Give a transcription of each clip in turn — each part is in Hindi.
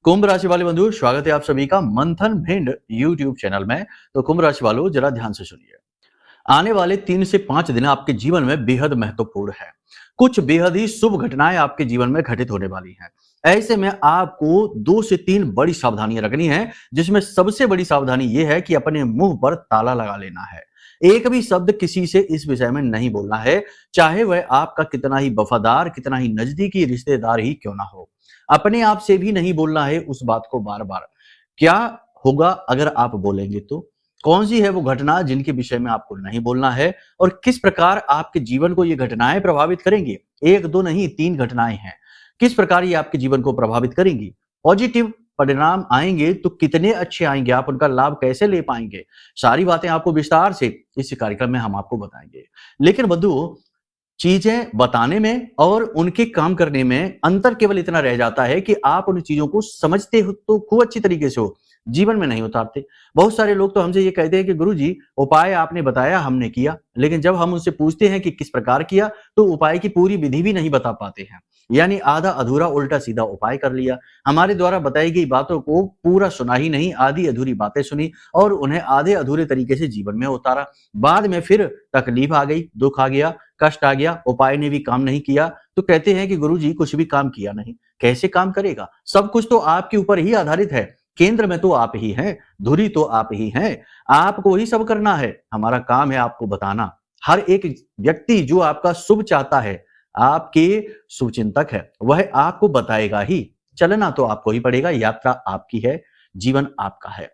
कुंभ राशि वाले बंधु, स्वागत है आप सभी का मंथन भिंड यूट्यूब चैनल में। तो कुंभ राशि वालों, जरा ध्यान से सुनिए। आने वाले 3 से 5 दिन आपके जीवन में बेहद महत्वपूर्ण है। कुछ बेहद ही शुभ घटनाएं आपके जीवन में घटित होने वाली हैं। ऐसे में आपको 2 से 3 बड़ी सावधानियां रखनी है, जिसमें सबसे बड़ी सावधानी यह है कि अपने मुंह पर ताला लगा लेना है। एक भी शब्द किसी से इस विषय में नहीं बोलना है, चाहे वह आपका कितना ही वफादार, कितना ही नजदीकी रिश्तेदार ही क्यों ना हो। अपने आप से भी नहीं बोलना है उस बात को बार बार। क्या होगा अगर आप बोलेंगे तो? कौन सी है वो घटना जिनके विषय में आपको नहीं बोलना है और किस प्रकार आपके जीवन को ये घटनाएं प्रभावित करेंगी? एक दो नहीं, 3 घटनाएं हैं। किस प्रकार ये आपके जीवन को प्रभावित करेंगी? पॉजिटिव परिणाम आएंगे तो कितने अच्छे आएंगे, आप उनका लाभ कैसे ले पाएंगे? सारी बातें आपको विस्तार से इस कार्यक्रम में हम आपको बताएंगे। लेकिन बंधुओं, चीजें बताने में और उनके काम करने में अंतर केवल इतना रह जाता है कि आप उन चीजों को समझते हो तो खूब अच्छी तरीके से हो, जीवन में नहीं उतारते। बहुत सारे लोग तो हमसे ये कहते हैं कि गुरुजी, उपाय आपने बताया, हमने किया, लेकिन जब हम उनसे पूछते हैं कि किस प्रकार किया, तो उपाय की पूरी विधि भी नहीं बता पाते हैं। यानी आधा अधूरा उल्टा सीधा उपाय कर लिया। हमारे द्वारा बताई गई बातों को पूरा सुना ही नहीं, आधी अधूरी बातें सुनी और उन्हें आधे अधूरे तरीके से जीवन में उतारा। बाद में फिर तकलीफ आ गई, दुख आ गया, कष्ट आ गया, उपाय ने भी काम नहीं किया, तो कहते हैं कि गुरुजी कुछ भी काम किया नहीं। कैसे काम करेगा? सब कुछ तो आपके ऊपर ही आधारित है। केंद्र में तो आप ही हैं, धुरी तो आप ही हैं, आपको ही सब करना है। हमारा काम है आपको बताना। हर एक व्यक्ति जो आपका शुभ चाहता है, आपके शुभचिंतक है, वह आपको बताएगा ही। चलना तो आपको ही पड़ेगा, यात्रा आपकी है, जीवन आपका है।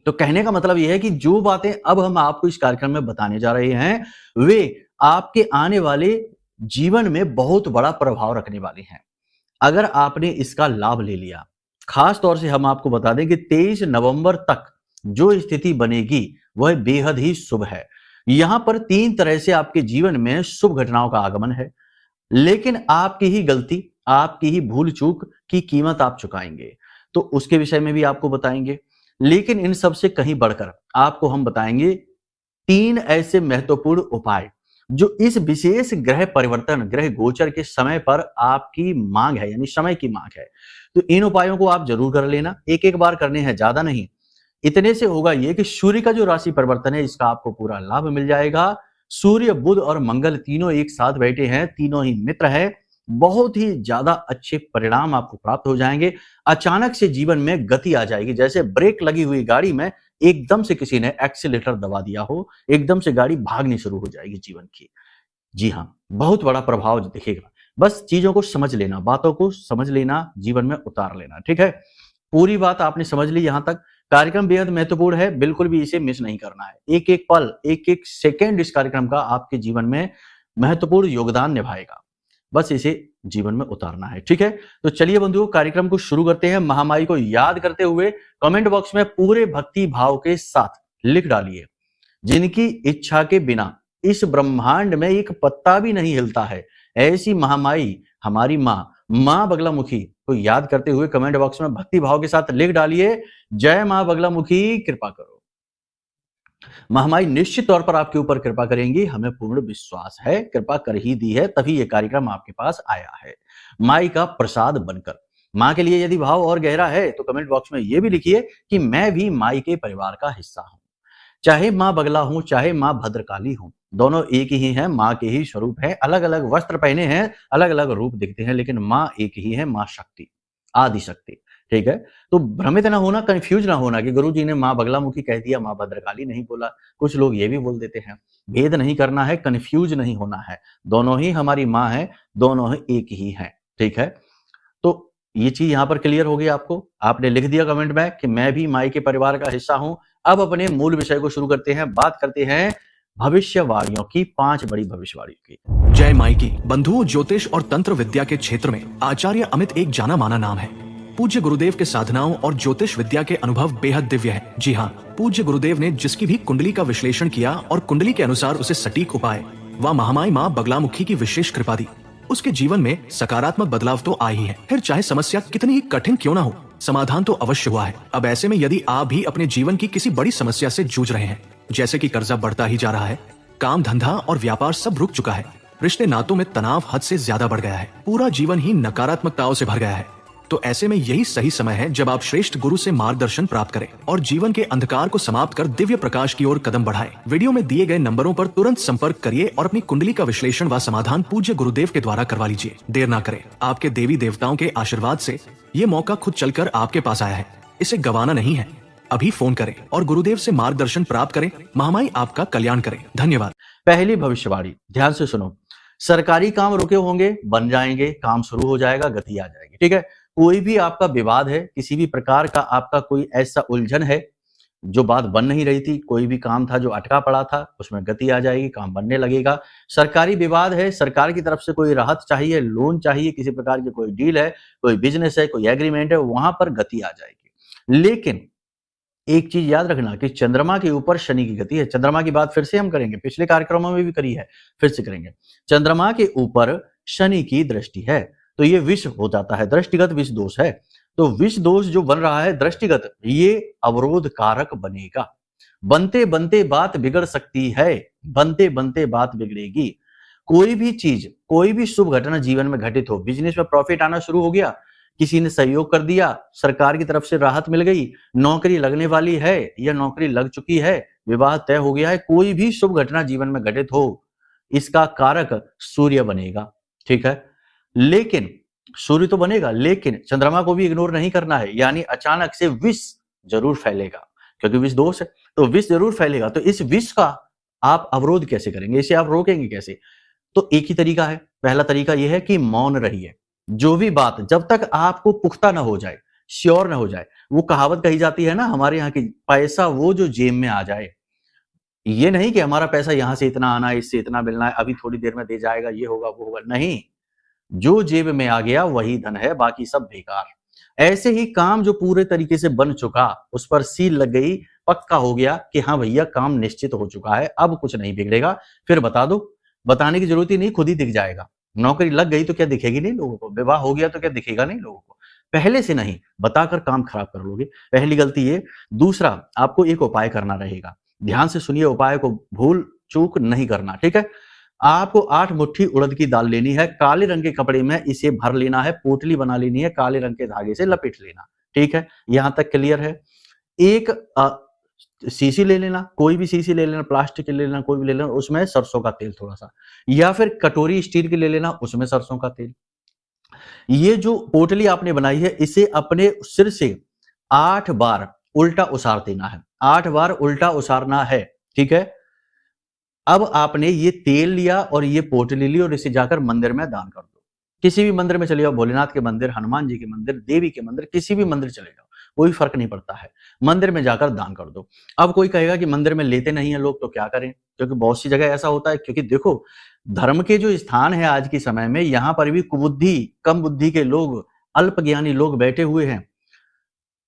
तो कहने का मतलब यह है कि जो बातें अब हम आपको इस कार्यक्रम में बताने जा रहे हैं, वे आपके आने वाले जीवन में बहुत बड़ा प्रभाव रखने वाली हैं, अगर आपने इसका लाभ ले लिया। खास तौर से हम आपको बता दें कि 23 नवंबर तक जो स्थिति बनेगी वह बेहद ही शुभ है। यहां पर 3 तरह से आपके जीवन में शुभ घटनाओं का आगमन है, लेकिन आपकी ही गलती, आपकी ही भूल चूक की कीमत आप चुकाएंगे, तो उसके विषय में भी आपको बताएंगे। लेकिन इन सब से कहीं बढ़कर आपको हम बताएंगे 3 ऐसे महत्वपूर्ण उपाय जो इस विशेष ग्रह परिवर्तन, ग्रह गोचर के समय पर आपकी मांग है, यानी समय की मांग है। तो इन उपायों को आप जरूर कर लेना, एक एक बार करने हैं, ज्यादा नहीं। इतने से होगा ये कि सूर्य का जो राशि परिवर्तन है, इसका आपको पूरा लाभ मिल जाएगा। सूर्य, बुध और मंगल तीनों एक साथ बैठे हैं, तीनों ही मित्र है। बहुत ही ज्यादा अच्छे परिणाम आपको प्राप्त हो जाएंगे। अचानक से जीवन में गति आ जाएगी, जैसे ब्रेक लगी हुई गाड़ी में एकदम से किसी ने एक्सीलेटर दबा दिया हो, एकदम से गाड़ी भागनी शुरू हो जाएगी जीवन की। जी हाँ, बहुत बड़ा प्रभाव दिखेगा। बस चीजों को समझ लेना, बातों को समझ लेना, जीवन में उतार लेना। ठीक है, पूरी बात आपने समझ ली। यहां तक कार्यक्रम बेहद महत्वपूर्ण है, बिल्कुल भी इसे मिस नहीं करना है। एक एक पल, एक एक सेकेंड इस कार्यक्रम का आपके जीवन में महत्वपूर्ण योगदान निभाएगा। बस इसे जीवन में उतारना है। ठीक है, तो चलिए बंधुओं, कार्यक्रम को शुरू करते हैं। महामाई को याद करते हुए कमेंट बॉक्स में पूरे भक्ति भाव के साथ लिख डालिए, जिनकी इच्छा के बिना इस ब्रह्मांड में एक पत्ता भी नहीं हिलता है, ऐसी महामाई हमारी माँ बगलामुखी को याद करते हुए कमेंट बॉक्स में भक्ति भाव के साथ लिख डालिए, जय माँ बगलामुखी, कृपा करो। महामाई निश्चित तौर पर आपके ऊपर कृपा करेंगी, हमें पूर्ण विश्वास है। कृपा कर ही दी है, तभी ये कार्यक्रम आपके पास आया है, माई का प्रसाद बनकर। माँ के लिए यदि भाव और गहरा है तो कमेंट बॉक्स में ये भी लिखिए कि मैं भी माई के परिवार का हिस्सा हूं। चाहे माँ बगला हूं, चाहे माँ भद्रकाली हूं, दोनों एक ही हैं, माँ के ही स्वरूप है। अलग अलग वस्त्र पहने हैं, अलग अलग रूप दिखते हैं, लेकिन माँ एक ही है, माँ शक्ति, आदि शक्ति। ठीक है, तो भ्रमित ना होना, कंफ्यूज ना होना कि गुरुजी ने माँ बगलामुखी कह दिया, माँ भद्रकाली नहीं बोला। कुछ लोग ये भी बोल देते हैं। भेद नहीं करना है, कंफ्यूज नहीं होना है। दोनों ही हमारी माँ है, दोनों ही एक ही है। ठीक है, तो ये चीज यहां पर क्लियर हो गई आपको। आपने लिख दिया कमेंट में कि मैं भी माई के परिवार का हिस्सा हूं। अब अपने मूल विषय को शुरू करते हैं। बात करते हैं भविष्यवाणियों की, 5 बड़ी भविष्यवाणियों की। जय माई की। बंधुओं, ज्योतिष और तंत्र विद्या के क्षेत्र में आचार्य अमित एक जाना माना नाम है। पूज्य गुरुदेव के साधनाओं और ज्योतिष विद्या के अनुभव बेहद दिव्य है। जी हाँ, पूज्य गुरुदेव ने जिसकी भी कुंडली का विश्लेषण किया और कुंडली के अनुसार उसे सटीक उपाय व महामाई माँ बगलामुखी की विशेष कृपा दी, उसके जीवन में सकारात्मक बदलाव तो आए ही है। फिर चाहे समस्या कितनी ही कठिन क्यों ना हो, समाधान तो अवश्य हुआ है। अब ऐसे में यदि आप भी अपने जीवन की किसी बड़ी समस्या से जूझ रहे हैं, जैसे कि कर्जा बढ़ता ही जा रहा है, काम धंधा और व्यापार सब रुक चुका है, रिश्ते नातों में तनाव हद से ज्यादा बढ़ गया है, पूरा जीवन ही नकारात्मकताओं से भर गया है, तो ऐसे में यही सही समय है जब आप श्रेष्ठ गुरु से मार्गदर्शन प्राप्त करें और जीवन के अंधकार को समाप्त कर दिव्य प्रकाश की ओर कदम बढ़ाएं। वीडियो में दिए गए नंबरों पर तुरंत संपर्क करिए और अपनी कुंडली का विश्लेषण व समाधान पूज्य गुरुदेव के द्वारा करवा लीजिए। देर ना करें, आपके देवी देवताओं के आशीर्वाद से ये मौका खुद चलकर आपके पास आया है, इसे गंवाना नहीं है। अभी फोन करें और गुरुदेव से मार्गदर्शन प्राप्त करें। महामाई आपका कल्याण करें। धन्यवाद। पहली भविष्यवाणी ध्यान से सुनो। सरकारी काम रुके होंगे, बन जाएंगे, काम शुरू हो जाएगा, गति आ जाएगी। ठीक है, कोई भी आपका विवाद है, किसी भी प्रकार का आपका कोई ऐसा उलझन है जो बात बन नहीं रही थी, कोई भी काम था जो अटका पड़ा था, उसमें गति आ जाएगी, काम बनने लगेगा। सरकारी विवाद है, सरकार की तरफ से कोई राहत चाहिए, लोन चाहिए, किसी प्रकार की कोई डील है, कोई बिजनेस है, कोई एग्रीमेंट है, वहां पर गति आ जाएगी। लेकिन एक चीज याद रखना कि चंद्रमा के ऊपर शनि की गति है। चंद्रमा की बात फिर से हम करेंगे, पिछले कार्यक्रमों में भी करी है, फिर से करेंगे। चंद्रमा के ऊपर शनि की दृष्टि है, तो ये विष हो जाता है, दृष्टिगत विष दोष है। तो विष दोष जो बन रहा है दृष्टिगत, ये अवरोध कारक बनेगा। बनते बनते बात बिगड़ सकती है, बनते बनते बात बिगड़ेगी। कोई भी चीज, कोई भी शुभ घटना जीवन में घटित हो, बिजनेस में प्रॉफिट आना शुरू हो गया, किसी ने सहयोग कर दिया, सरकार की तरफ से राहत मिल गई, नौकरी लगने वाली है या नौकरी लग चुकी है, विवाह तय हो गया है, कोई भी शुभ घटना जीवन में घटित हो, इसका कारक सूर्य बनेगा। ठीक है, लेकिन सूर्य तो बनेगा, लेकिन चंद्रमा को भी इग्नोर नहीं करना है। यानी अचानक से विष जरूर फैलेगा, क्योंकि विष दोष है, तो विष जरूर फैलेगा। तो इस विष का आप अवरोध कैसे करेंगे, इसे आप रोकेंगे कैसे? तो एक ही तरीका है। पहला तरीका यह है कि मौन रहिए। जो भी बात जब तक आपको पुख्ता ना हो जाए, श्योर ना हो जाए, वो कहावत कही जाती है ना हमारे यहाँ की, पैसा वो जो जेब में आ जाए। ये नहीं कि हमारा पैसा यहां से इतना आना है, इससे इतना मिलना है, अभी थोड़ी देर में दे जाएगा, ये होगा वो होगा, नहीं। जो जेब में आ गया वही धन है, बाकी सब बेकार। ऐसे ही काम जो पूरे तरीके से बन चुका, उस पर सील लग गई, पक्का हो गया कि हाँ भैया काम निश्चित हो चुका है, अब कुछ नहीं बिगड़ेगा, फिर बता दो। बताने की जरूरत ही नहीं, खुद ही दिख जाएगा। नौकरी लग गई तो क्या दिखेगी नहीं लोगों को, विवाह हो गया तो क्या दिखेगा नहीं लोगों को। पहले से नहीं, बताकर काम खराब कर लोगे, पहली गलती ये। दूसरा, आपको एक उपाय करना रहेगा, ध्यान से सुनिए, उपाय को भूल चूक नहीं करना। ठीक है, आपको 8 मुट्ठी उड़द की दाल लेनी है, काले रंग के कपड़े में इसे भर लेना है, पोटली बना लेनी है, काले रंग के धागे से लपेट लेना। ठीक है, यहां तक क्लियर है। एक सीसी ले लेना, कोई भी सीसी ले लेना, प्लास्टिक की ले लेना, कोई भी ले लेना, उसमें सरसों का तेल थोड़ा सा, या फिर कटोरी स्टील की ले लेना, उसमें सरसों का तेल। ये जो पोटली आपने बनाई है, इसे अपने सिर से 8 बार उल्टा उसार देना है, 8 बार उल्टा उसारना है। ठीक है, अब आपने ये तेल लिया और ये पोटली ली और इसे जाकर मंदिर में दान कर दो। किसी भी मंदिर में चले जाओ, भोलेनाथ के मंदिर, हनुमान जी के मंदिर, देवी के मंदिर, किसी भी मंदिर चले जाओ, कोई फर्क नहीं पड़ता है, मंदिर में जाकर दान कर दो। अब कोई कहेगा कि मंदिर में लेते नहीं है लोग, तो क्या करें? क्योंकि बहुत सी जगह ऐसा होता है, क्योंकि देखो धर्म के जो स्थान है आज के समय में, यहाँ पर भी कुबुद्धि, कम बुद्धि के लोग, अल्पज्ञानी लोग बैठे हुए हैं।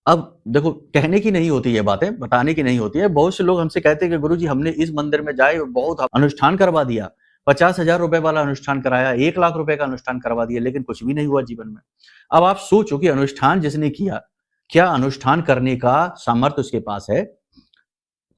अब देखो, कहने की नहीं होती है बातें, बताने की नहीं होती है। बहुत से लोग हमसे कहते हैं कि गुरुजी हमने इस मंदिर में जाए, बहुत अनुष्ठान करवा दिया, 50,000 रुपए वाला अनुष्ठान कराया, 1 लाख रुपए का अनुष्ठान करवा दिया, लेकिन कुछ भी नहीं हुआ जीवन में। अब आप सोचो कि अनुष्ठान जिसने किया, क्या अनुष्ठान करने का सामर्थ्य उसके पास है?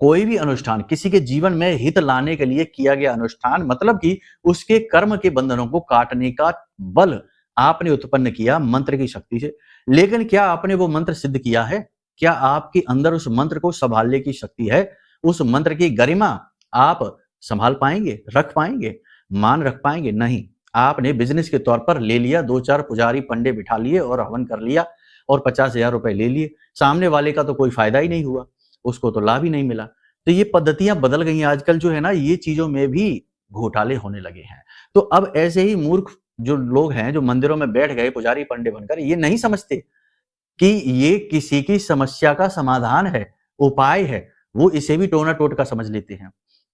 कोई भी अनुष्ठान किसी के जीवन में हित लाने के लिए किया गया अनुष्ठान, मतलब कि उसके कर्म के बंधनों को काटने का बल आपने उत्पन्न किया मंत्र की शक्ति से। लेकिन क्या आपने वो मंत्र सिद्ध किया है? क्या आपके अंदर उस मंत्र को संभालने की शक्ति है? उस मंत्र की गरिमा आप संभाल पाएंगे, रख पाएंगे, मान रख पाएंगे? नहीं। आपने बिजनेस के तौर पर ले लिया, 2-4 पुजारी पंडे बिठा लिए और हवन कर लिया और 50,000 रुपए ले लिए। सामने वाले का तो कोई फायदा ही नहीं हुआ, उसको तो लाभ ही नहीं मिला। तो ये पद्धतियां बदल गई हैं आजकल, जो है ना, ये चीजों में भी घोटाले होने लगे हैं। तो अब ऐसे ही मूर्ख जो लोग हैं, जो मंदिरों में बैठ गए पुजारी पंडे बनकर, ये नहीं समझते कि ये किसी की समस्या का समाधान है, उपाय है। वो इसे भी टोना टोटका समझ लेते हैं,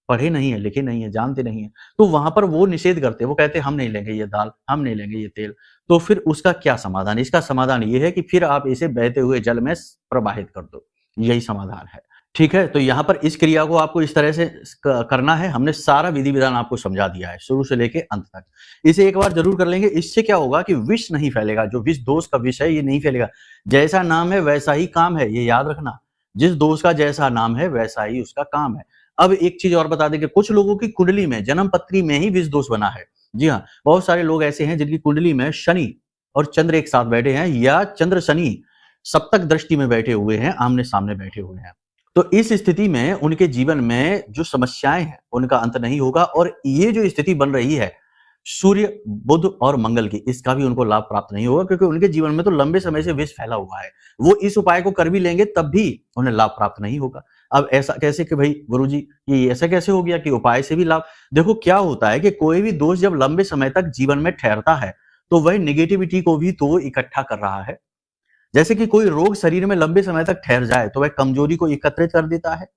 पढ़े नहीं है, लिखे नहीं है, जानते नहीं है। तो वहां पर वो निषेध करते हैं, वो कहते हैं हम नहीं लेंगे ये दाल, हम नहीं लेंगे ये तेल। तो फिर उसका क्या समाधान? इसका समाधान ये है कि फिर आप इसे बहते हुए जल में प्रवाहित कर दो, यही समाधान है। ठीक है, तो यहाँ पर इस क्रिया को आपको इस तरह से करना है। हमने सारा विधि विधान आपको समझा दिया है, शुरू से लेके अंत तक। इसे एक बार जरूर कर लेंगे। इससे क्या होगा कि विष नहीं फैलेगा, जो विष दोष का विष है ये नहीं फैलेगा। जैसा नाम है वैसा ही काम है, ये याद रखना। जिस दोष का जैसा नाम है वैसा ही उसका काम है। अब एक चीज और बता दें कि कुछ लोगों की कुंडली में, जन्म पत्री में ही विष दोष बना है। जी हाँ, बहुत सारे लोग ऐसे हैं जिनकी कुंडली में शनि और चंद्र एक साथ बैठे हैं या चंद्र शनि सप्तक दृष्टि में बैठे हुए हैं, आमने सामने बैठे हुए हैं, तो इस स्थिति में उनके जीवन में जो समस्याएं हैं उनका अंत नहीं होगा। और ये जो स्थिति बन रही है सूर्य, बुध और मंगल की, इसका भी उनको लाभ प्राप्त नहीं होगा, क्योंकि उनके जीवन में तो लंबे समय से विष फैला हुआ है। वो इस उपाय को कर भी लेंगे तब भी उन्हें लाभ प्राप्त नहीं होगा। अब ऐसा कैसे कि भाई गुरुजी ये ऐसा कैसे हो गया कि उपाय से भी लाभ? देखो क्या होता है कि कोई भी दोष जब लंबे समय तक जीवन में ठहरता है तो वह नेगेटिविटी को भी तो इकट्ठा कर रहा है। जैसे कि कोई रोग शरीर में लंबे समय तक ठहर जाए तो वह कमजोरी को एकत्रित कर देता है।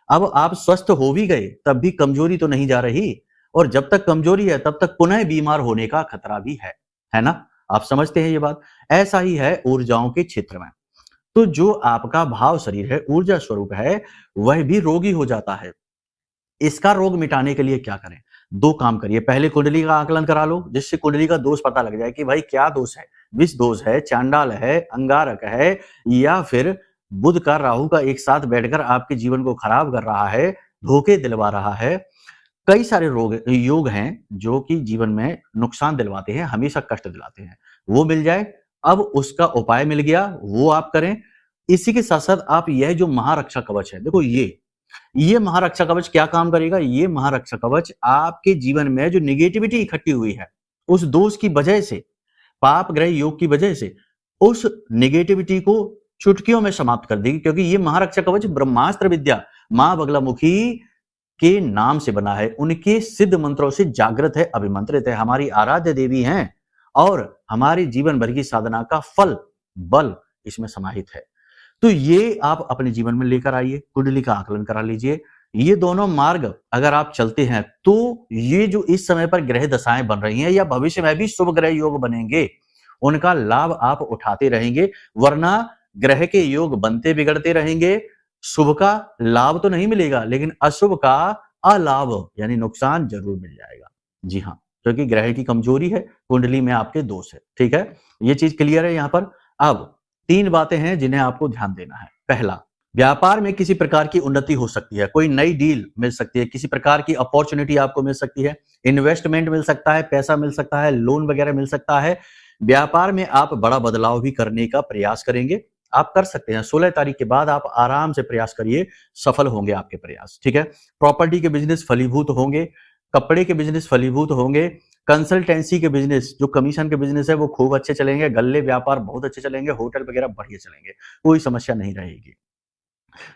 अब आप स्वस्थ हो भी गए तब भी कमजोरी तो नहीं जा रही, और जब तक कमजोरी है तब तक पुनः बीमार होने का खतरा भी है ना? आप समझते हैं ये बात? ऐसा ही है ऊर्जाओं के क्षेत्र में। तो जो आपका भाव शरीर है, ऊर्जा स्वरूप है, वह भी रोगी हो जाता है। इसका रोग मिटाने के लिए क्या करें? 2 काम करिए। पहले कुंडली का आकलन करा लो, जिससे कुंडली का दोष पता लग जाए कि भाई क्या दोष है, विष दोष है, चांडाल है, अंगारक है, या फिर बुध का राहु का एक साथ बैठकर आपके जीवन को खराब कर रहा है, धोखे दिलवा रहा है। कई सारे योग हैं जो कि जीवन में नुकसान दिलवाते हैं, हमेशा कष्ट दिलाते हैं। वो मिल जाए, अब उसका उपाय मिल गया, वो आप करें। इसी के साथ साथ आप यह जो महारक्षा कवच है, देखो ये महारक्षा कवच क्या काम करेगा? ये महारक्षा कवच आपके जीवन में जो नेगेटिविटी इकट्ठी हुई है, उस दोष की वजह से, पाप ग्रह योग की वजह से, उस नेगेटिविटी को चुटकियों में समाप्त कर देगी। क्योंकि ये महारक्षा कवच ब्रह्मास्त्र विद्या मां बगलामुखी के नाम से बना है, उनके सिद्ध मंत्रों से जागृत है, अभिमंत्रित है, हमारी आराध्य देवी हैं, और हमारे जीवन भर की साधना का फल बल इसमें समाहित है। तो ये आप अपने जीवन में लेकर आइए, कुंडली का आकलन करा लीजिए। ये दोनों मार्ग अगर आप चलते हैं तो ये जो इस समय पर ग्रह दशाएं बन रही हैं या भविष्य में भी शुभ ग्रह योग बनेंगे, उनका लाभ आप उठाते रहेंगे। वरना ग्रह के योग बनते बिगड़ते रहेंगे, शुभ का लाभ तो नहीं मिलेगा लेकिन अशुभ का अलाभ यानी नुकसान जरूर मिल जाएगा। जी हाँ, क्योंकि ग्रह की कमजोरी है, कुंडली में आपके दोष है। ठीक है, ये चीज क्लियर है यहाँ पर। अब 3 बातें हैं जिन्हें आपको ध्यान देना है। पहला, व्यापार में किसी प्रकार की उन्नति हो सकती है, कोई नई डील मिल सकती है, किसी प्रकार की अपॉर्चुनिटी आपको मिल सकती है, इन्वेस्टमेंट मिल सकता है, पैसा मिल सकता है, लोन वगैरह मिल सकता है। व्यापार में आप बड़ा बदलाव भी करने का प्रयास करेंगे, आप कर सकते हैं। 16 तारीख के बाद आप आराम से प्रयास करिए, सफल होंगे आपके प्रयास। ठीक है, प्रॉपर्टी के बिजनेस फलीभूत होंगे, कपड़े के बिजनेस फलीभूत होंगे, कंसल्टेंसी के बिजनेस, जो कमीशन के बिजनेस है वो खूब अच्छे चलेंगे, गल्ले व्यापार बहुत अच्छे चलेंगे, होटल वगैरह बढ़िया चलेंगे, कोई समस्या नहीं रहेगी।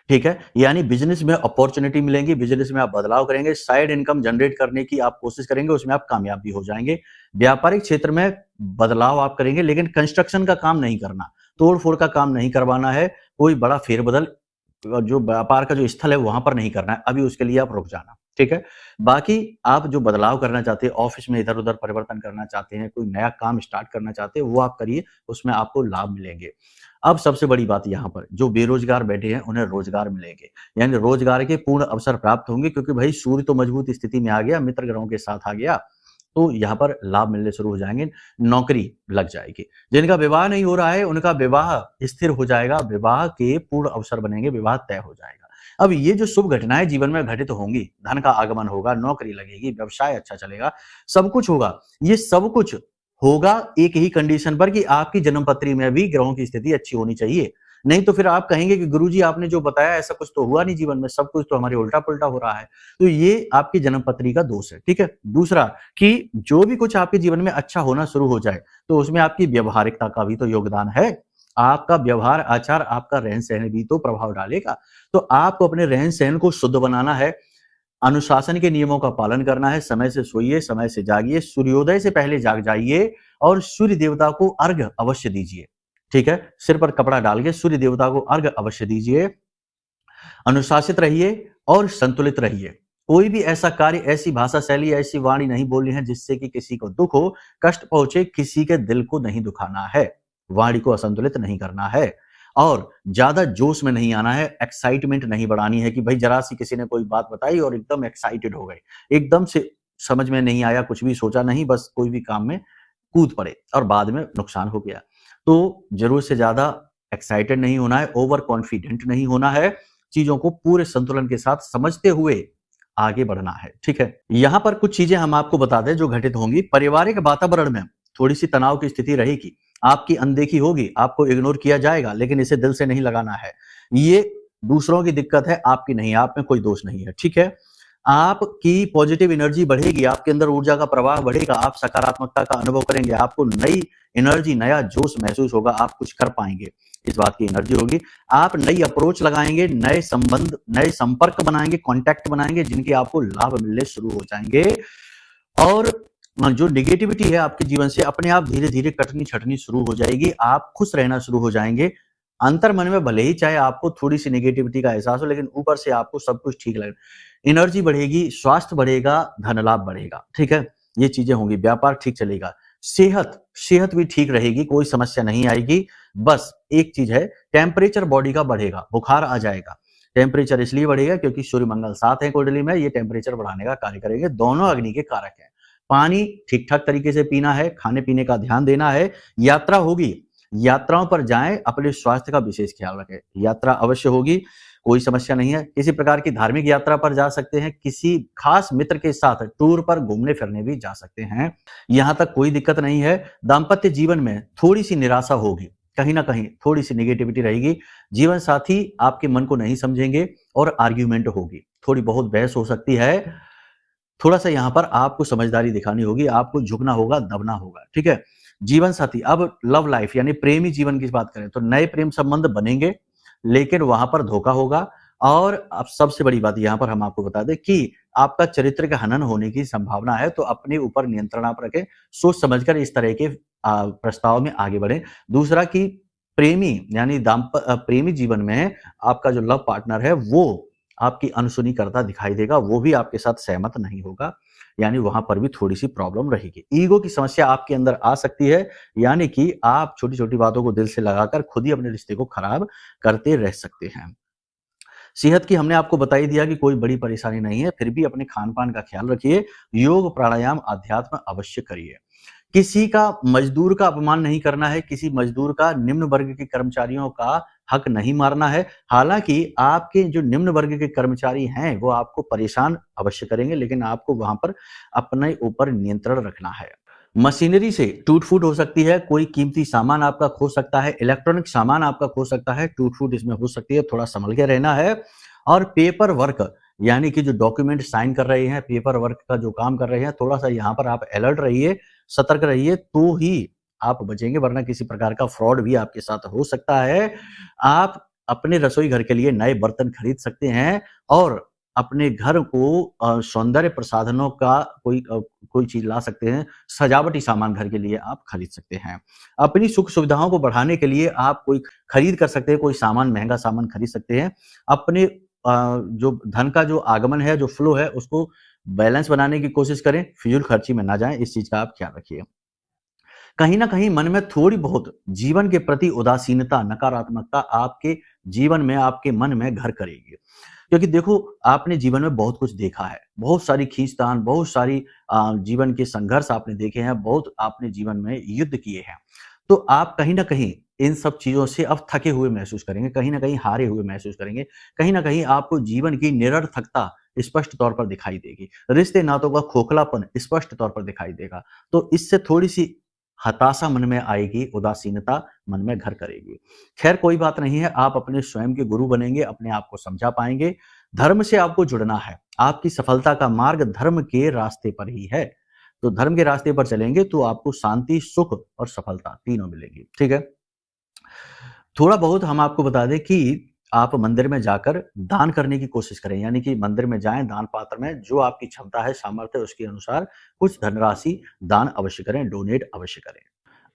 ठीक है, यानी बिजनेस में अपॉर्चुनिटी मिलेंगी, बिजनेस में आप बदलाव करेंगे, साइड इनकम जनरेट करने की आप कोशिश करेंगे, उसमें आप कामयाब भी हो जाएंगे। व्यापारिक क्षेत्र में बदलाव आप करेंगे, लेकिन कंस्ट्रक्शन का काम नहीं करना, तोड़ फोड़ का काम नहीं करवाना है, कोई बड़ा फेरबदल जो व्यापार का जो स्थल है वहां पर नहीं करना है, अभी उसके लिए आप रुक जाना। ठीक है, बाकी आप जो बदलाव करना चाहते हैं, ऑफिस में इधर उधर परिवर्तन करना चाहते हैं, कोई नया काम स्टार्ट करना चाहते हैं, वो आप करिए, उसमें आपको लाभ मिलेंगे। अब सबसे बड़ी बात यहाँ पर, जो बेरोजगार बैठे हैं उन्हें रोजगार मिलेंगे, यानी रोजगार के पूर्ण अवसर प्राप्त होंगे, क्योंकि भाई सूर्य तो मजबूत स्थिति में आ गया, मित्र ग्रहों के साथ आ गया, तो यहाँ पर लाभ मिलने शुरू हो जाएंगे, नौकरी लग जाएगी। जिनका विवाह नहीं हो रहा है उनका विवाह स्थिर हो जाएगा, विवाह के पूर्ण अवसर बनेंगे, विवाह तय हो जाएगा। अब ये जो शुभ घटनाएं जीवन में घटित होंगी, धन का आगमन होगा, नौकरी लगेगी, व्यवसाय अच्छा चलेगा, सब कुछ होगा। ये सब कुछ होगा एक ही कंडीशन पर कि आपकी जन्मपत्री में भी ग्रहों की स्थिति अच्छी होनी चाहिए। नहीं तो फिर आप कहेंगे कि गुरुजी आपने जो बताया ऐसा कुछ तो हुआ नहीं जीवन में, सब कुछ तो हमारे उल्टा पुल्टा हो रहा है। तो ये आपकी जन्मपत्री का दोष है। ठीक है, दूसरा कि जो भी कुछ आपके जीवन में अच्छा होना शुरू हो जाए तो उसमें आपकी व्यवहारिकता का भी तो योगदान है। आपका व्यवहार आचार, आपका रहन सहन भी तो प्रभाव डालेगा। तो आपको अपने रहन सहन को शुद्ध बनाना है, अनुशासन के नियमों का पालन करना है, समय से सोइए, समय से जागिए, सूर्योदय से पहले जाग जाइए और सूर्य देवता को अर्घ्य अवश्य दीजिए। ठीक है, सिर पर कपड़ा डाल के सूर्य देवता को अर्घ्य अवश्य दीजिए। अनुशासित रहिए और संतुलित रहिए। कोई भी ऐसा कार्य, ऐसी भाषा शैली, ऐसी वाणी नहीं बोलनी है जिससे कि किसी को दुख हो, कष्ट पहुंचे, किसी के दिल को नहीं दुखाना है, वाणी को असंतुलित नहीं करना है और ज्यादा जोश में नहीं आना है, एक्साइटमेंट नहीं बढ़ानी है कि भाई जरा सी किसी ने कोई बात बताई और एकदम एक्साइटेड हो गए, एकदम से समझ में नहीं आया, कुछ भी सोचा नहीं, बस कोई भी काम में कूद पड़े और बाद में नुकसान हो गया। तो जरूरत से ज्यादा एक्साइटेड नहीं होना है, ओवर कॉन्फिडेंट नहीं होना है, चीजों को पूरे संतुलन के साथ समझते हुए आगे बढ़ना है। ठीक है, यहां पर कुछ चीजें हम आपको बता दें जो घटित होंगी। पारिवारिक वातावरण में थोड़ी सी तनाव की स्थिति रहेगी, आपकी अनदेखी होगी, आपको इग्नोर किया जाएगा, लेकिन इसे दिल से नहीं लगाना है। ये दूसरों की दिक्कत है, आपकी नहीं है, आप में कोई दोष नहीं है, ठीक है? आपकी पॉजिटिव एनर्जी बढ़ेगी, आपके अंदर ऊर्जा का प्रवाह बढ़ेगा, आप सकारात्मकता का अनुभव करेंगे, आपको नई एनर्जी, नया जोश महसूस होगा, आप कुछ कर पाएँगे, इस बात की एनर्जी होगी। आप नई अप्रोच लगाएँगे, नए संबंध, नए संपर्क बनाएँगे, कॉन्टैक्ट बनाएँगे, जिनके आपको लाभ मिलने शुरू हो जाएँगे और जो नेगेटिविटी है आपके जीवन से अपने आप धीरे-धीरे कटनी-छँटनी शुरू हो जाएगी, आप खुश रहना शुरू हो जाएँगे। अंतर मन में भले ही चाहे आपको थोड़ी-सी नेगेटिविटी का एहसास हो, लेकिन ऊपर से आपको सब कुछ ठीक लगेगा। एनर्जी बढ़ेगी, स्वास्थ्य बढ़ेगा, धन लाभ बढ़ेगा, ठीक है? ये चीज़ें होंगी, व्यापार ठीक चलेगा। सेहत भी ठीक रहेगी, कोई समस्या नहीं आएगी। बस एक चीज़ है, टेम्परेचर बॉडी का बढ़ेगा, बुखार आ जाएगा। टेम्परेचर इसलिए बढ़ेगा क्योंकि सूर्य मंगल साथ हैं कुंडली में, ये टेम्परेचर बढ़ाने का कार्य करेंगे, दोनों अग्नि के कारक हैं। पानी ठीक-ठाक तरीके से पीना है, खाने-पीने का ध्यान देना है, यात्रा होगी, यात्राओं पर जाएँ, अपने स्वास्थ्य का विशेष ख्याल रखें। यात्रा अवश्य होगी, कोई समस्या नहीं है। किसी प्रकार की धार्मिक यात्रा पर जा सकते हैं, किसी खास मित्र के साथ टूर पर घूमने-फिरने भी जा सकते हैं। यहाँ तक कोई दिक्कत नहीं है। दाम्पत्य जीवन में थोड़ी-सी निराशा होगी, कहीं न कहीं थोड़ी-सी नेगेटिविटी रहेगी। जीवन साथी आपके मन को नहीं समझेंगे और आर्ग्यूमेंट होगी, थोड़ी बहुत बहस हो सकती है। थोड़ा-सा यहाँ पर आपको समझदारी दिखानी होगी, आपको झुकना होगा, दबना होगा, ठीक है? जीवन साथी, अब लव लाइफ यानी प्रेमी जीवन की बात करें तो नए प्रेम संबंध बनेंगे, लेकिन वहाँ पर धोखा होगा और अब सबसे बड़ी बात यहाँ पर हम आपको बता दें कि आपका चरित्र का हनन होने की संभावना है, तो अपने ऊपर नियंत्रण आप रखें, सोच समझकर इस तरह के प्रस्ताव में आगे बढ़ें। दूसरा कि प्रेमी यानी प्रेमी जीवन में आपका जो लव पार्टनर है, वो आपकी अनसुनी करता दिखाई देगा, वो भी आपके साथ सहमत नहीं होगा, यानी वहाँ पर भी थोड़ी-सी प्रॉब्लम रहेगी। ईगो की समस्या आपके अंदर आ सकती है, यानी कि आप छोटी-छोटी बातों को दिल से लगाकर खुद ही अपने रिश्ते को खराब करते रह सकते हैं। सेहत की हमने आपको बता ही दिया कि कोई बड़ी परेशानी नहीं है, फिर भी अपने खान-पान का ख्याल रखिए, योग, प्राणायाम, अध्यात्म अवश्य करिए। किसी का मजदूर का अपमान नहीं करना है, किसी मजदूर का निम्न वर्ग के कर्मचारियों का हक नहीं मारना है। हालाँकि आपके जो निम्न वर्ग के कर्मचारी हैं, वो आपको परेशान अवश्य करेंगे, लेकिन आपको वहाँ पर अपने ऊपर नियंत्रण रखना है। मशीनरी से टूट-फूट हो सकती है, कोई कीमती सामान आपका खो सकता है, इलेक्ट्रॉनिक सामान आपका खो सकता है, टूट-फूट इसमें हो सकती है, थोड़ा सँभल के रहना है। और पेपर वर्क यानी कि जो डॉक्यूमेंट साइन कर रहे हैं, पेपर वर्क का जो काम कर रहे हैं, थोड़ा-सा यहाँ पर आप अलर्ट रहिए, सतर्क रहिए, तो ही आप बचेंगे, वरना किसी प्रकार का फ्रॉड भी आपके साथ हो सकता है। आप अपने रसोई घर के लिए नए बर्तन खरीद सकते हैं और अपने घर को सौंदर्य प्रसाधनों का कोई चीज़ ला सकते हैं, सजावटी सामान घर के लिए आप खरीद सकते हैं। अपनी सुख-सुविधाओं को बढ़ाने के लिए आप कोई खरीद कर सकते हैं, कोई सामान, महँगा सामान खरीद सकते हैं। अपने जो धन का जो आगमन है, जो फ्लो है, उसको बैलेंस बनाने की कोशिश करें, फिज़ूल खर्ची में ना जाएँ, इस चीज़ का आप ख्याल रखिए। कहीं न कहीं मन में थोड़ी बहुत जीवन के प्रति उदासीनता, नकारात्मकता आपके जीवन में, आपके मन में घर करेगी। क्योंकि देखो, आपने जीवन में बहुत कुछ देखा है, बहुत सारी खींचतान, बहुत सारी जीवन के संघर्ष आपने देखे हैं, बहुत आपने जीवन में युद्ध किए हैं। तो आप कहीं न कहीं इन सब चीज़ों से अब थके हुए महसूस करेंगे, कहीं न कहीं हारे हुए महसूस करेंगे, कहीं न कहीं आपको जीवन की निरर्थकता स्पष्ट तौर पर दिखाई देगी, रिश्ते-नातों का खोखलापन स्पष्ट तौर पर दिखाई देगा। तो इससे थोड़ी-सी हताशा मन में आएगी, उदासीनता मन में घर करेगी। खैर कोई बात नहीं है, आप अपने स्वयं के गुरु बनेंगे, अपने आप को समझा पाएँगे। धर्म से आपको जुड़ना है, आपकी सफलता का मार्ग धर्म के रास्ते पर ही है। तो धर्म के रास्ते पर चलेंगे तो आपको शांति, सुख और सफलता तीनों मिलेंगी, ठीक है? थोड़ा बहुत हम आपको बता दें कि आप मंदिर में जाकर दान करने की कोशिश करें, यानी कि मंदिर में जाएँ, दान पात्र में जो आपकी क्षमता है, सामर्थ्य है, उसके अनुसार कुछ धनराशि दान अवश्य करें, डोनेट अवश्य करें।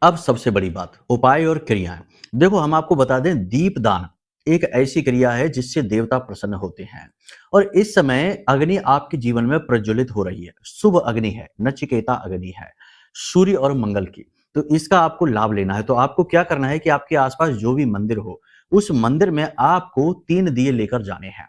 अब सबसे बड़ी बात, उपाय और क्रियाएँ। देखो, हम आपको बता दें, दीपदान एक ऐसी क्रिया है जिससे देवता प्रसन्न होते हैं और इस समय अग्नि आपके जीवन में प्रज्वलित हो रही है। शुभ अग्नि है, नचिकेता अग्नि है, सूर्य और मंगल की। तो इसका आपको लाभ लेना है। तो आपको क्या करना है कि आपके आस-पास जो भी मंदिर हो, उस मंदिर में आपको 3 दिए लेकर जाने हैं।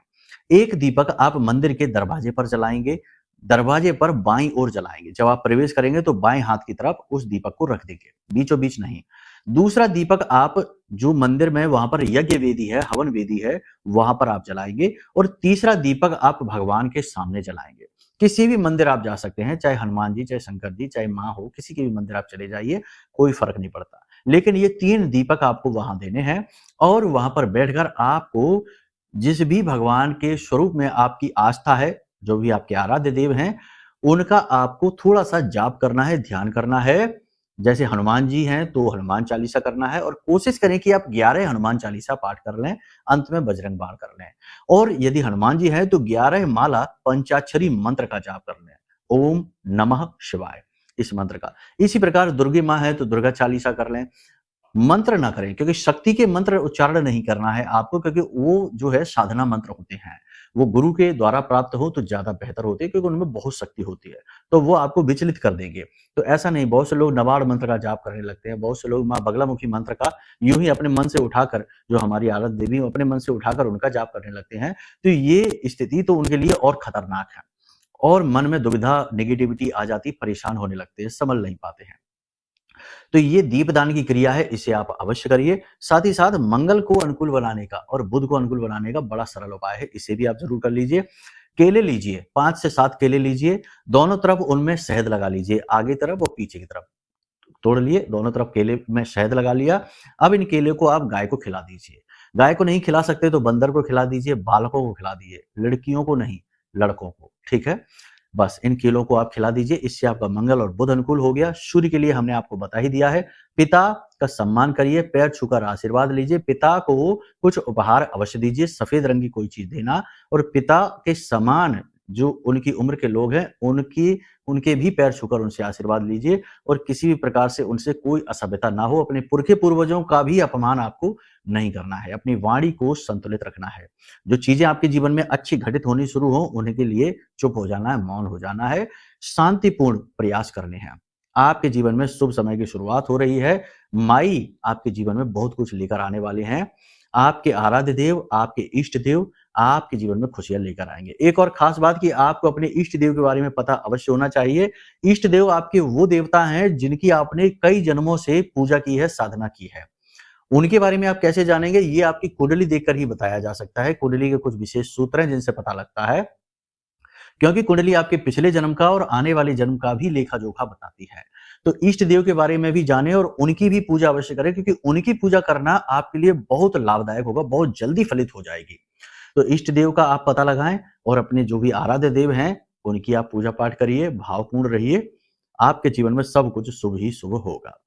एक दीपक आप मंदिर के दरवाजे पर जलाएँगे, दरवाजे पर बाईं ओर जलाएँगे। जब आप प्रवेश करेंगे तो बाएँ हाथ की तरफ उस दीपक को रख देंगे, बीचों-बीच नहीं। दूसरा दीपक आप जो मंदिर में वहाँ पर यज्ञ वेदी है, हवन वेदी है, वहाँ पर आप जलाएँगे और तीसरा दीपक आप भगवान के सामने जलाएँगे। किसी भी मंदिर आप जा सकते हैं, चाहे हनुमान जी, चाहे शंकर जी, चाहे माँ हो, किसी के भी मंदिर आप चले जाइए, कोई फ़र्क नहीं पड़ता। लेकिन ये 3 दीपक आपको वहां देने हैं और वहां पर बैठकर आपको जिस भी भगवान के स्वरूप में आपकी आस्था है, जो भी आपके आराध्य देव हैं, उनका आपको थोड़ा-सा जाप करना है, ध्यान करना है। जैसे हनुमान जी हैं तो हनुमान चालीसा करना है और कोशिश करें कि आप 11 हनुमान चालीसा पाठ कर लें, अंत में बजरंग बाण कर लें। और यदि हनुमान जी हैं तो 11 माला पंचाक्षरी मंत्र का जाप कर लें, ओम नमः शिवाय, इस मंत्र का। इसी प्रकार दुर्गे माँ है तो दुर्गा चालीसा कर लें। मंत्र ना करें, क्योंकि शक्ति के मंत्र उच्चारण नहीं करना है आपको, क्योंकि वो जो है साधना मंत्र होते हैं। वो गुरु के द्वारा प्राप्त हो तो ज़्यादा बेहतर होते हैं, क्योंकि उनमें बहुत शक्ति होती है। तो वो आपको विचलित कर देंगे। तो ऐसा नहीं, बहुत से लोग नवाड़ मंत्र का जाप करने लगते हैं, बहुत से लोग माँ बगलामुखी मंत्र का यूँ ही अपने मन से उठाकर, जो हमारी आराध्य देवी है, अपने मन से उठाकर उनका जाप करने लगते हैं। तो ये स्थिति तो उनके लिए और खतरनाक है और मन में दुविधा, नेगेटिविटी आ जाती, परेशान होने लगते हैं, संभल नहीं पाते हैं। तो ये दीपदान की क्रिया है, इसे आप अवश्य करिए। साथ ही साथ मंगल को अनुकूल बनाने का और बुध को अनुकूल बनाने का बड़ा सरल उपाय है, इसे भी आप जरूर कर लीजिए। केले लीजिए, 5 से 7 केले लीजिए, दोनों तरफ उनमें शहद लगा लीजिए, आगे तरफ और पीछे की तरफ तोड़ लिए, दोनों तरफ केले में शहद लगा लिया। अब इन केले को आप गाय को खिला दीजिए। गाय को नहीं खिला सकते तो बंदर को खिला दीजिए, बालकों को खिला दीजिए, लड़कियों को नहीं, लड़कों को, ठीक है। बस इन केलों को आप खिला दीजिए, इससे आपका मंगल और बुध अनुकूल हो गया। सूर्य के लिए हमने आपको बता ही दिया है। पिता का सम्मान करिए, पैर छूकर आशीर्वाद लीजिए, पिता को कुछ उपहार अवश्य दीजिए, सफेद रंग की कोई चीज देना, और पिता के समान जो उनकी उम्र के लोग हैं उनके भी पैर छूकर उनसे आशीर्वाद लीजिए, और किसी भी प्रकार से उनसे कोई असभ्यता ना हो। अपने पुरखे पूर्वजों का भी अपमान आपको नहीं करना है, अपनी वाणी को संतुलित रखना है। जो चीजें आपके जीवन में अच्छी घटित होनी शुरू हो, उनके लिए चुप हो जाना है, मौन हो जाना है, शांतिपूर्ण प्रयास करने हैं। आपके जीवन में शुभ समय की शुरुआत हो रही है। माई आपके जीवन में बहुत कुछ लेकर आने वाले हैं। आपके आराध्य देव, आपके इष्ट देव आपके जीवन में खुशियां लेकर आएंगे। एक और खास बात कि आपको अपने इष्ट देव के बारे में पता अवश्य होना चाहिए। इष्ट देव आपके वो देवता हैं जिनकी आपने कई जन्मों से पूजा की है, साधना की है। उनके बारे में आप कैसे जानेंगे? ये आपकी कुंडली देखकर ही बताया जा सकता है। कुंडली के कुछ विशेष सूत्र हैं जिनसे पता लगता है, क्योंकि कुंडली आपके पिछले जन्म का और आने वाले जन्म का भी लेखा जोखा बताती है। तो इष्ट देव के बारे में भी जानें और उनकी भी पूजा अवश्य करें, क्योंकि उनकी पूजा करना आपके लिए बहुत लाभदायक होगा, बहुत जल्दी फलित हो जाएगी। तो इष्ट देव का आप पता लगाएं और अपने जो भी आराध्य देव हैं उनकी आप पूजा पाठ करिए, भावपूर्ण रहिए। आपके जीवन में सब कुछ शुभ ही शुभ होगा।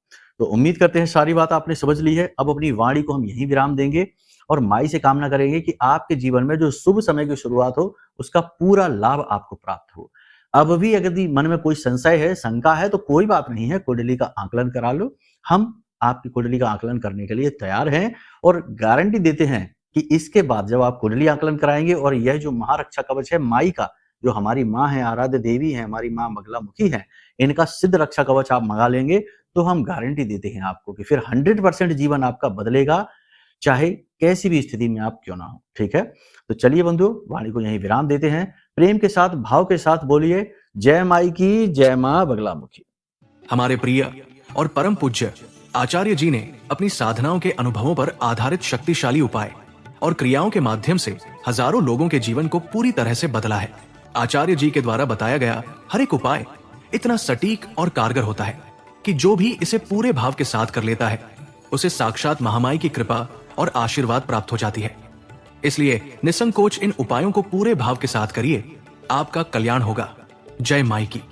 तो उम्मीद करते हैं सारी बात आपने समझ ली है। अब अपनी वाणी को हम यहीं विराम देंगे और माई से कामना करेंगे कि आपके जीवन में जो शुभ समय की शुरुआत हो, उसका पूरा लाभ आपको प्राप्त हो। अब भी अगर मन में कोई संशय है, शंका है, तो कोई बात नहीं है, कुंडली का आकलन करा लो। हम आपकी कुंडली का आकलन करने के लिए तैयार हैं और गारंटी देते हैं कि इसके बाद जब आप कुंडली आकलन कराएंगे और यह जो महारक्षा कवच है माई का, जो हमारी माँ है, आराध्य देवी है, हमारी माँ बगलामुखी है, इनका सिद्ध रक्षा कवच आप मंगा लेंगे, तो हम गारंटी देते हैं आपको कि फिर 100% जीवन आपका बदलेगा, चाहे कैसी भी स्थिति में आप क्यों ना हो। ठीक है, तो चलिए बंधुओं, वाणी को यहीं विराम देते हैं। प्रेम के साथ, भाव के साथ बोलिए जय माई की, जय माँ बगलामुखी। हमारे प्रिय और परम पूज्य आचार्य जी ने अपनी साधनाओं के अनुभवों पर आधारित शक्तिशाली उपाय और क्रियाओं के माध्यम से हजारों लोगों के जीवन को पूरी तरह से बदला है। आचार्य जी के द्वारा बताया गया हर एक उपाय इतना सटीक और कारगर होता है कि जो भी इसे पूरे भाव के साथ कर लेता है, उसे साक्षात महामाई की कृपा और आशीर्वाद प्राप्त हो जाती है। इसलिए निसंकोच इन उपायों को पूरे भाव के साथ करिए, आपका कल्याण होगा। जय माई की।